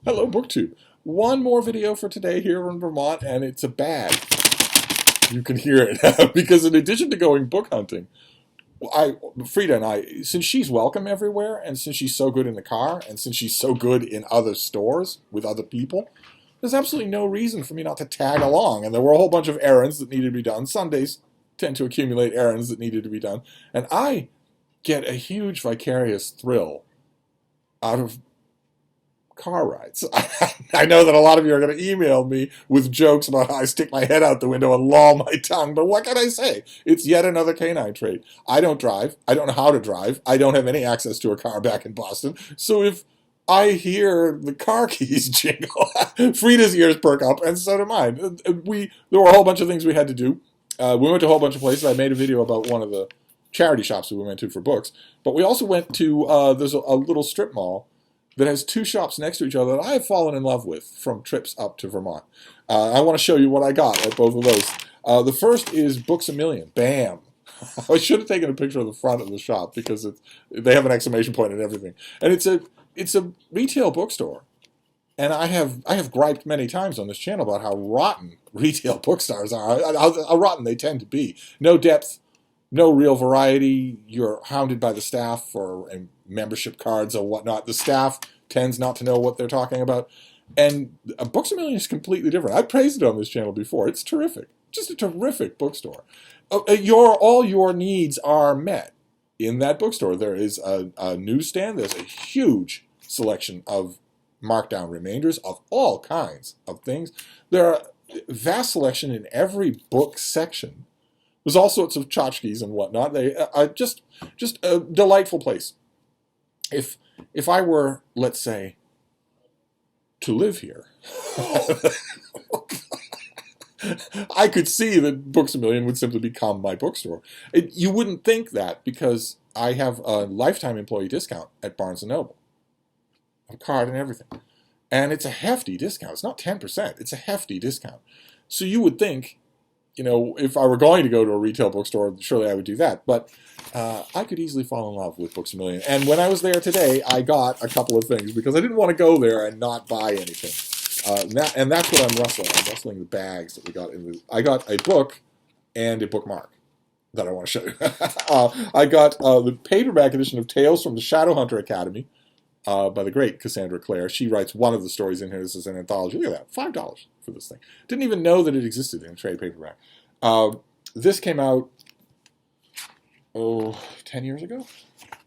Hello, BookTube. One more video for today here in Vermont, and it's a bag. You can hear it because in addition to going book hunting, Frida and I, since she's welcome everywhere, and since she's so good in the car, and since she's so good in other stores with other people, there's absolutely no reason for me not to tag along. And there were a whole bunch of errands that needed to be done. Sundays tend to accumulate errands that needed to be done, and I get a huge vicarious thrill out of car rides. I know that a lot of you are going to email me with jokes about how I stick my head out the window and loll my tongue, but what can I say? It's yet another canine trait. I don't drive. I don't know how to drive. I don't have any access to a car back in Boston. So if I hear the car keys jingle, Frida's ears perk up, and so do mine. There were a whole bunch of things we had to do. We went to a whole bunch of places. I made a video about one of the charity shops that we went to for books, but we also went to, there's a little strip mall that has two shops next to each other that I have fallen in love with from trips up to Vermont. I want to show you what I got at both of those. The first is Books A Million. Bam! I should have taken a picture of the front of the shop because they have an exclamation point and everything. And it's a retail bookstore. And I have griped many times on this channel about how rotten retail bookstores are, how rotten they tend to be. No depth, no real variety. You're hounded by the staff for membership cards or whatnot. The staff tends not to know what they're talking about. And Books A Million is completely different. I praised it on this channel before. It's terrific. Just a terrific bookstore. All your needs are met in that bookstore. There is a newsstand. There's a huge selection of markdown remainders of all kinds of things. There are vast selection in every book section. There's all sorts of tchotchkes and whatnot. They are just a delightful place. If I were, let's say, to live here, I could see that Books A Million would simply become my bookstore. You wouldn't think that because I have a lifetime employee discount at Barnes & Noble. A card and everything. And it's a hefty discount. It's not 10%. It's a hefty discount. So you would think, you know, if I were going to go to a retail bookstore, surely I would do that. But I could easily fall in love with Books A Million. And when I was there today, I got a couple of things because I didn't want to go there and not buy anything. And that's what I'm wrestling. I'm wrestling the bags that we got. I got a book and a bookmark that I want to show you. I got the paperback edition of Tales from the Shadowhunter Academy by the great Cassandra Clare. She writes one of the stories in here. This is an anthology. Look at that, $5 for this thing. Didn't even know that it existed in trade paperback. This came out, 10 years ago?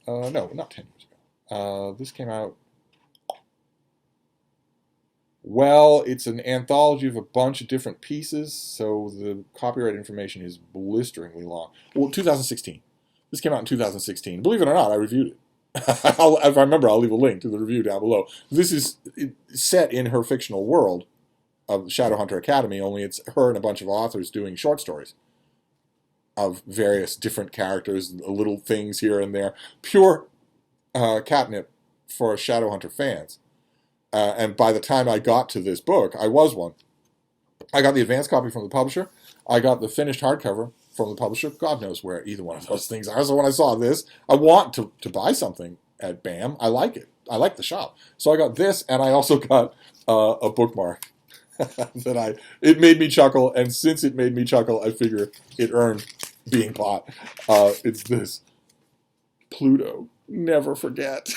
No, not 10 years ago. This came out, well, it's an anthology of a bunch of different pieces, so the copyright information is blisteringly long. Well, 2016. This came out in 2016. Believe it or not, I reviewed it. If I remember, I'll leave a link to the review down below. This is set in her fictional world of Shadowhunter Academy, only it's her and a bunch of authors doing short stories of various different characters, little things here and there. Pure catnip for Shadowhunter fans. And by the time I got to this book, I was one. I got the advanced copy from the publisher. I got the finished hardcover from the publisher. God knows where either one of those things are. So when I saw this, I want to buy something at BAM. I like it. I like the shop. So I got this, and I also got a bookmark it made me chuckle, and since it made me chuckle, I figure it earned being bought. It's this. Pluto. Never forget.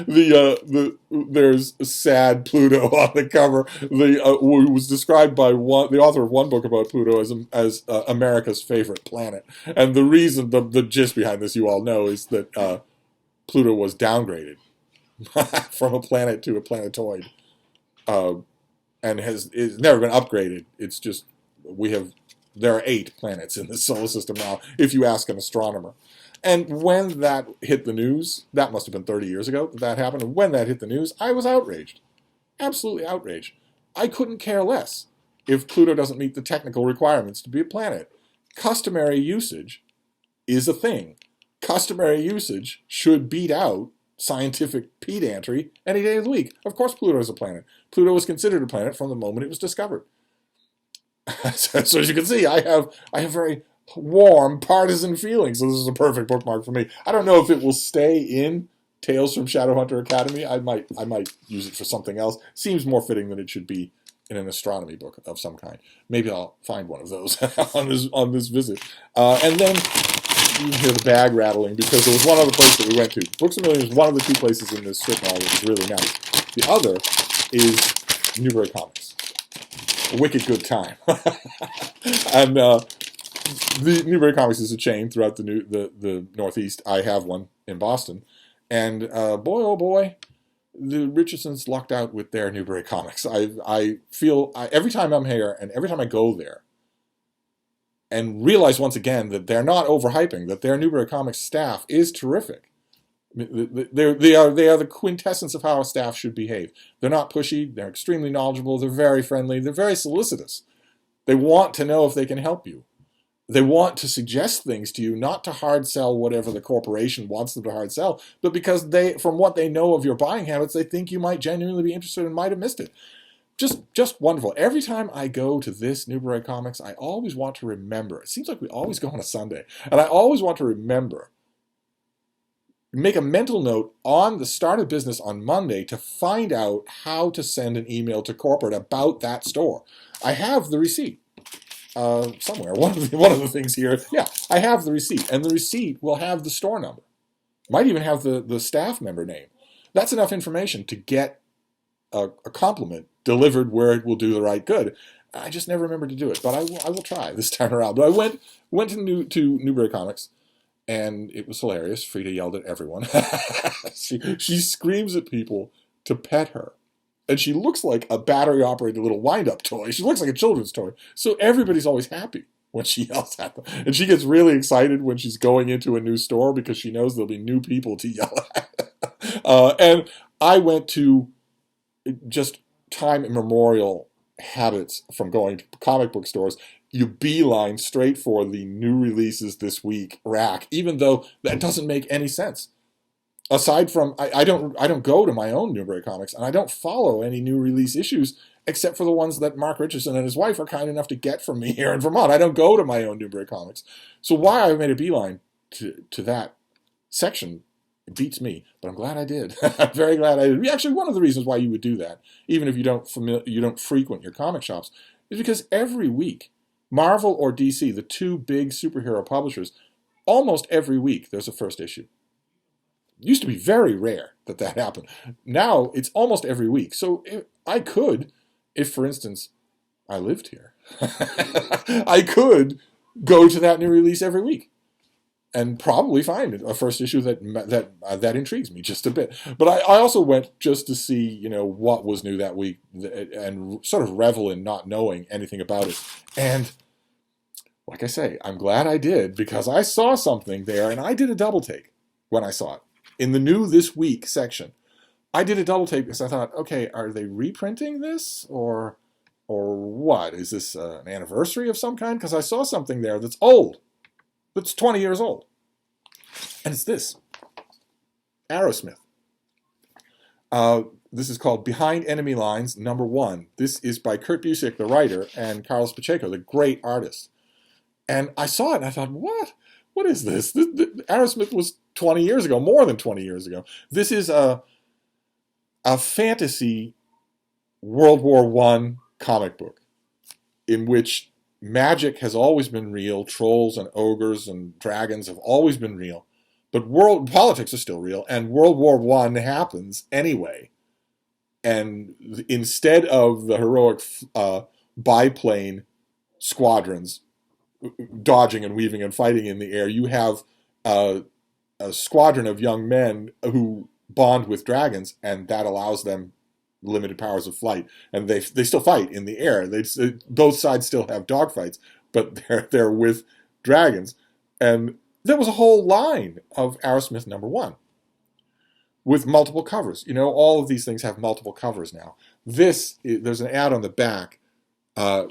There's a sad Pluto on the cover. Who was described by the author of one book about Pluto as America's favorite planet. And the reason, the gist behind this, you all know, is that Pluto was downgraded from a planet to a planetoid, and is never been upgraded. It's just there are 8 planets in the solar system now, if you ask an astronomer. And when that hit the news, that must have been 30 years ago that happened, and when that hit the news, I was outraged. Absolutely outraged. I couldn't care less if Pluto doesn't meet the technical requirements to be a planet. Customary usage is a thing. Customary usage should beat out scientific pedantry any day of the week. Of course Pluto is a planet. Pluto was considered a planet from the moment it was discovered. So as you can see, I have very warm partisan feelings. So this is a perfect bookmark for me. I don't know if it will stay in Tales from Shadowhunter Academy. I might use it for something else. Seems more fitting than it should be in an astronomy book of some kind. Maybe I'll find one of those on this visit. And then you can hear the bag rattling, because there was one other place that we went to. Books A Million is one of the 2 places in this strip mall that is really nice. The other is Newbery Comics. A wicked good time. And the Newbery Comics is a chain throughout the Northeast. I have one in Boston. And boy, oh boy, the Richardsons lucked out with their Newbery Comics. I feel every time I'm here and every time I go there, and realize once again that they're not overhyping, that their Newbery Comics staff is terrific. They are the quintessence of how a staff should behave. They're not pushy, they're extremely knowledgeable, they're very friendly, they're very solicitous. They want to know if they can help you. They want to suggest things to you, not to hard sell whatever the corporation wants them to hard sell, but because from what they know of your buying habits, they think you might genuinely be interested and might have missed it. Just wonderful. Every time I go to this Newbery Comics, I always want to remember. It seems like we always go on a Sunday. And I always want to remember, make a mental note on the start of business on Monday to find out how to send an email to corporate about that store. I have the receipt somewhere. One of the things here, yeah, I have the receipt. And the receipt will have the store number. Might even have the staff member name. That's enough information to get a compliment delivered where it will do the right good. I just never remember to do it, but I will try this time around. But I went to Newbery Comics, and it was hilarious. Frida yelled at everyone. she screams at people to pet her, and she looks like a battery-operated little wind-up toy. She looks like a children's toy. So everybody's always happy when she yells at them, and she gets really excited when she's going into a new store because she knows there'll be new people to yell at. And I went to just time immemorial habits from going to comic book stores. You beeline straight for the new releases this week rack, even though that doesn't make any sense. Aside from, I don't go to my own Newbery Comics, and I don't follow any new release issues except for the ones that Mark Richardson and his wife are kind enough to get from me here in Vermont. I don't go to my own Newbery Comics. So why I made a beeline to that section, it beats me, but I'm glad I did. I'm very glad I did. Actually, one of the reasons why you would do that, even if you don't frequent your comic shops, is because every week, Marvel or DC, the 2 big superhero publishers, almost every week there's a first issue. It used to be very rare that happened. Now it's almost every week. So if for instance, I lived here, I could go to that new release every week and probably find a first issue that intrigues me just a bit. But I also went just to see, what was new that week and sort of revel in not knowing anything about it. And like I say, I'm glad I did, because I saw something there, and I did a double take when I saw it. In the new this week section, I did a double take because I thought, okay, are they reprinting this or what? Is this an anniversary of some kind? Because I saw something there that's old. That's 20 years old. And it's this. Aerosmith. This is called Behind Enemy Lines, #1. This is by Kurt Busiek, the writer, and Carlos Pacheco, the great artist. And I saw it and I thought, what? What is this? Aerosmith was 20 years ago, more than 20 years ago. This is a fantasy World War I comic book in which magic has always been real. Trolls and ogres and dragons have always been real. But world politics are still real, and World War I happens anyway. And instead of the heroic biplane squadrons dodging and weaving and fighting in the air, you have a squadron of young men who bond with dragons, and that allows them limited powers of flight, and they still fight in the air. Both sides still have dogfights, but they're with dragons. And there was a whole line of Aerosmith #1 with multiple covers. All of these things have multiple covers now. There's an ad on the back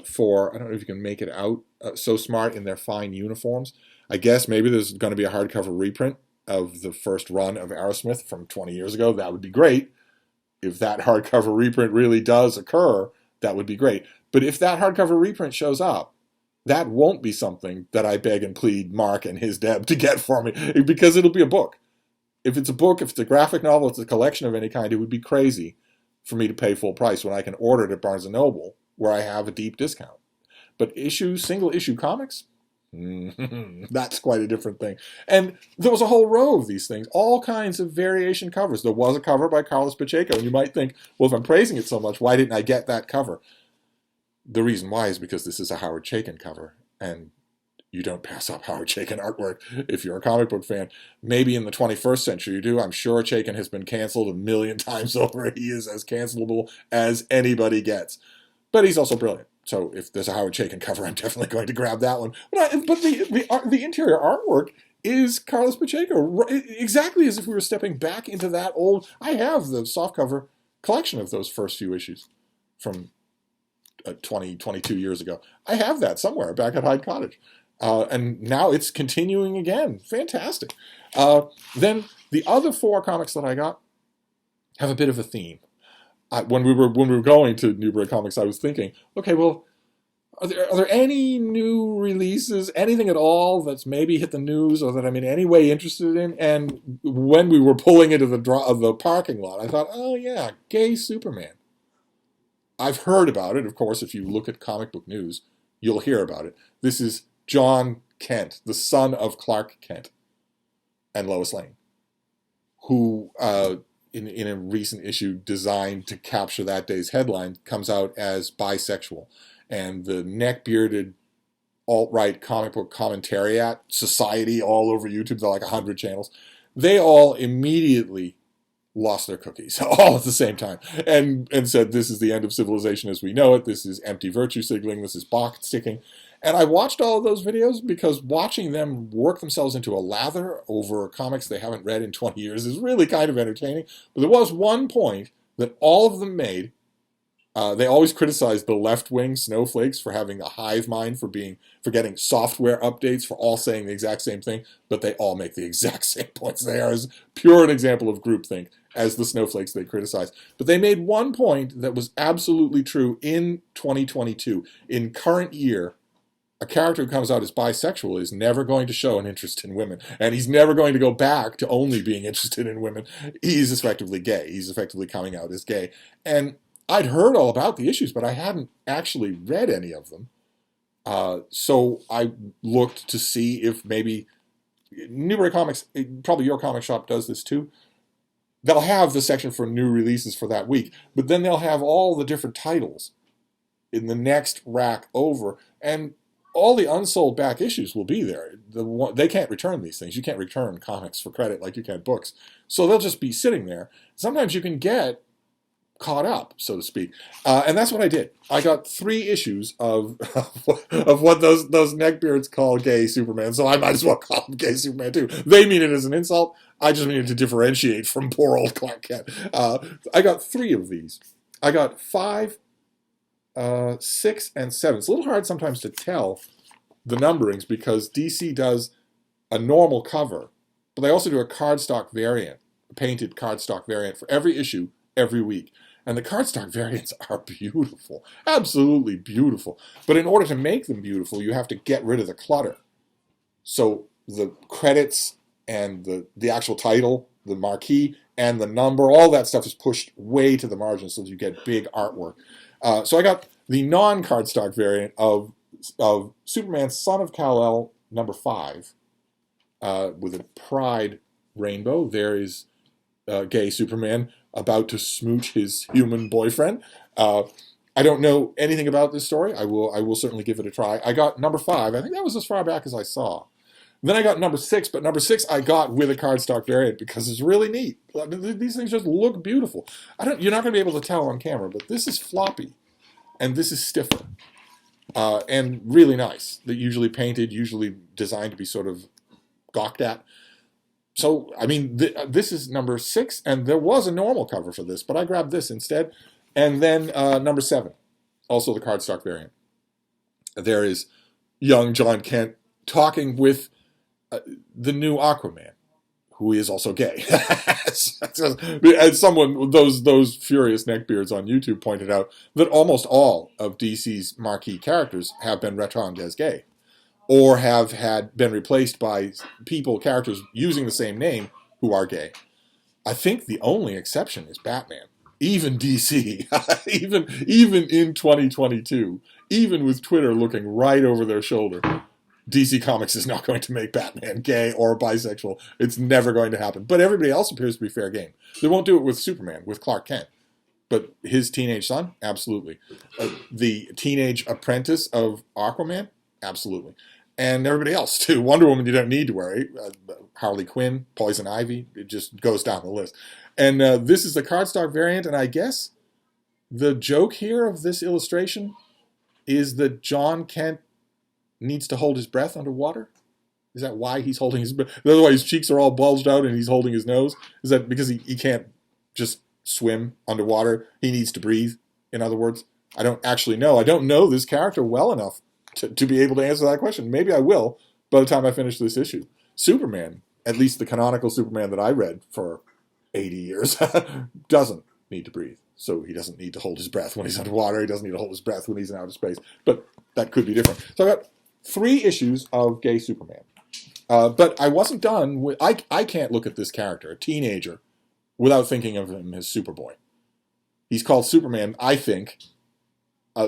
for, I don't know if you can make it out, So Smart in their fine uniforms. I guess maybe there's going to be a hardcover reprint of the first run of Aerosmith from 20 years ago. That would be great. If that hardcover reprint really does occur, that would be great. But if that hardcover reprint shows up, that won't be something that I beg and plead Mark and his Deb to get for me, because it'll be a book. If it's a book, if it's a graphic novel, if it's a collection of any kind, it would be crazy for me to pay full price when I can order it at Barnes & Noble, where I have a deep discount. But single issue comics, that's quite a different thing. And there was a whole row of these things, all kinds of variation covers. There was a cover by Carlos Pacheco, and you might think, well, if I'm praising it so much, why didn't I get that cover? The reason why is because this is a Howard Chaykin cover, and you don't pass up Howard Chaykin artwork if you're a comic book fan. Maybe in the 21st century you do. I'm sure Chaykin has been canceled a million times over. He is as cancelable as anybody gets. But he's also brilliant. So if there's a Howard Chaykin cover, I'm definitely going to grab that one. But the interior artwork is Carlos Pacheco, exactly as if we were stepping back into that old... I have the softcover collection of those first few issues from 22 years ago. I have that somewhere back at Hyde Cottage. And now it's continuing again. Fantastic. Then the other 4 comics that I got have a bit of a theme. When we were going to Newbery Comics, I was thinking, okay, well, are there any new releases, anything at all that's maybe hit the news or that I'm in any way interested in? And when we were pulling into the parking lot, I thought, oh yeah, Gay Superman. I've heard about it. Of course, if you look at comic book news, you'll hear about it. This is John Kent, the son of Clark Kent and Lois Lane, who... in a recent issue designed to capture that day's headline, comes out as bisexual. And the neck-bearded alt-right comic book commentariat society all over YouTube, they're like 100 channels, they all immediately lost their cookies, all at the same time, and said, this is the end of civilization as we know it, this is empty virtue signaling, this is box sticking. And I watched all of those videos because watching them work themselves into a lather over comics they haven't read in 20 years is really kind of entertaining. But there was one point that all of them made. They always criticized the left-wing snowflakes for having a hive mind, for getting software updates, for all saying the exact same thing, but they all make the exact same points. They are as pure an example of groupthink as the snowflakes they criticize. But they made one point that was absolutely true in 2022. In current year, a character who comes out as bisexual is never going to show an interest in women. And he's never going to go back to only being interested in women. He's effectively gay. He's effectively coming out as gay. And I'd heard all about the issues, but I hadn't actually read any of them. So I looked to see if maybe Newbery Comics, probably your comic shop does this too. They'll have the section for new releases for that week, but then they'll have all the different titles in the next rack over. And all the unsold back issues will be there. They can't return these things. You can't return comics for credit like you can books. So they'll just be sitting there. Sometimes you can get caught up, so to speak. And that's what I did. I got 3 issues of what those neckbeards call Gay Superman, so I might as well call him Gay Superman too. They mean it as an insult. I just mean it to differentiate from poor old Clark Kent. I got 3 of these. I got 5, 6, and 7. It's a little hard sometimes to tell the numberings because DC does a normal cover, but they also do a cardstock variant, a painted cardstock variant for every issue every week. And the cardstock variants are beautiful, absolutely beautiful. But in order to make them beautiful, you have to get rid of the clutter. So the credits and the actual title, the marquee, and the number, all that stuff is pushed way to the margin so that you get big artwork. So I got the non-cardstock variant of Superman, Son of Kal-El, number 5, with a pride rainbow. There is Gay Superman about to smooch his human boyfriend. I don't know anything about this story. I will certainly give it a try. I got number 5. I think that was as far back as I saw. Then I got number 6, but number 6 I got with a cardstock variant because it's really neat. These things just look beautiful. You're not going to be able to tell on camera, but this is floppy, and this is stiffer, and really nice. They're usually painted, usually designed to be sort of gawked at. So, I mean, this is number 6, and there was a normal cover for this, but I grabbed this instead. And then number 7, also the cardstock variant. There is young John Kent talking with the new Aquaman, who is also gay. As someone, those furious neckbeards on YouTube pointed out, that almost all of DC's marquee characters have been retconned as gay, or have been replaced by characters using the same name, who are gay. I think the only exception is Batman. Even DC, even in 2022, even with Twitter looking right over their shoulder, DC Comics is not going to make Batman gay or bisexual. It's never going to happen. But everybody else appears to be fair game. They won't do it with Superman, with Clark Kent. But his teenage son, absolutely. The teenage apprentice of Aquaman, absolutely. And everybody else, too. Wonder Woman, you don't need to worry. Harley Quinn, Poison Ivy, it just goes down the list. And this is the cardstock variant, and I guess the joke here of this illustration is that John Kent needs to hold his breath underwater. Is that why he's holding his breath? That's why his cheeks are all bulged out and he's holding his nose? Is that because he can't just swim underwater? He needs to breathe, in other words? I don't actually know. I don't know this character well enough to be able to answer that question. Maybe I will by the time I finish this issue. Superman, at least the canonical Superman that I read for 80 years, doesn't need to breathe. So he doesn't need to hold his breath when he's underwater. He doesn't need to hold his breath when he's in outer space. But that could be different. So I got 3 issues of gay Superman. But I wasn't done with... I can't look at this character, a teenager, without thinking of him as Superboy. He's called Superman, I think,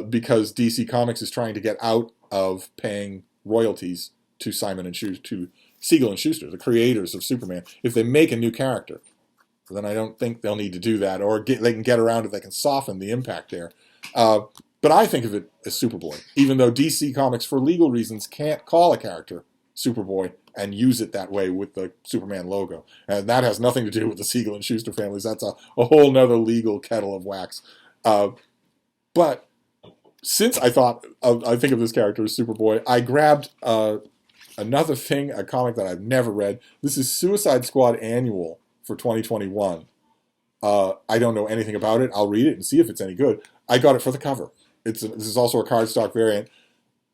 because DC Comics is trying to get out of paying royalties to to Siegel and Schuster, the creators of Superman. If they make a new character, then I don't think they'll need to do that, or they can get around it. They can soften the impact there. But I think of it as Superboy, even though DC Comics, for legal reasons, can't call a character Superboy and use it that way with the Superman logo. And that has nothing to do with the Siegel and Schuster families. That's a whole nother legal kettle of wax. But since I think of this character as Superboy, I grabbed another thing, a comic that I've never read. This is Suicide Squad Annual for 2021. I don't know anything about it. I'll read it and see if it's any good. I got it for the cover. This is also a cardstock variant.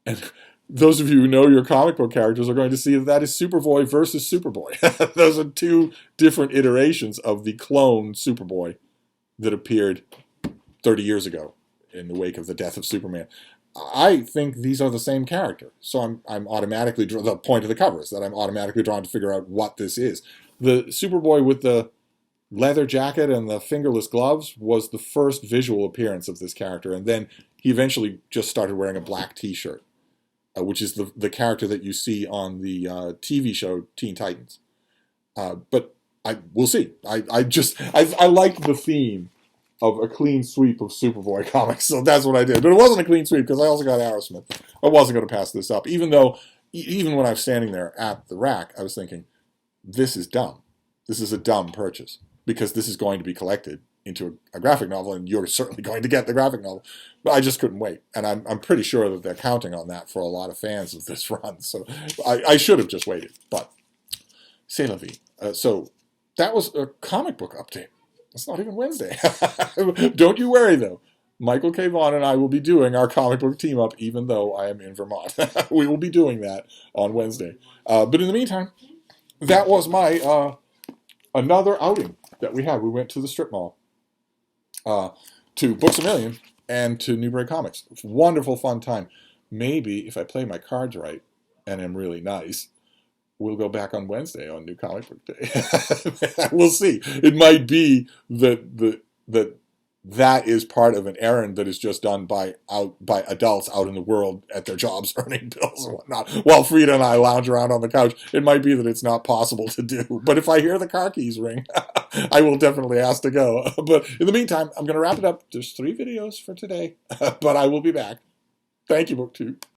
And those of you who know your comic book characters are going to see that is Superboy versus Superboy. Those are 2 different iterations of the clone Superboy that appeared 30 years ago in the wake of the death of Superman. I think these are the same character. So I'm automatically drawn. The point of the cover is that I'm automatically drawn to figure out what this is. The Superboy with the leather jacket and the fingerless gloves was the first visual appearance of this character, and then he eventually just started wearing a black t-shirt, which is the character that you see on the TV show Teen Titans. But we'll see. I liked the theme of a clean sweep of Superboy comics, so that's what I did. But it wasn't a clean sweep because I also got Aerosmith. I wasn't going to pass this up, even when I was standing there at the rack, I was thinking, this is dumb. This is a dumb purchase, because this is going to be collected into a graphic novel, and you're certainly going to get the graphic novel. But I just couldn't wait, and I'm pretty sure that they're counting on that for a lot of fans of this run. So I should have just waited, but c'est la vie. So that was a comic book update. It's not even Wednesday. Don't you worry, though. Michael K. Vaughan and I will be doing our comic book team up, even though I am in Vermont. We will be doing that on Wednesday. But in the meantime, that was my another outing that we had. We went to the strip mall, to Books A Million, and to Newbery Comics. It's a wonderful, fun time. Maybe if I play my cards right and am really nice, we'll go back on Wednesday on New Comic Book Day. We'll see. It might be that is part of an errand that is just done by adults out in the world at their jobs earning bills and whatnot. While Frida and I lounge around on the couch, it might be that it's not possible to do. But if I hear the car keys ring, I will definitely ask to go. But in the meantime, I'm going to wrap it up. There's 3 videos for today, but I will be back. Thank you, BookTube.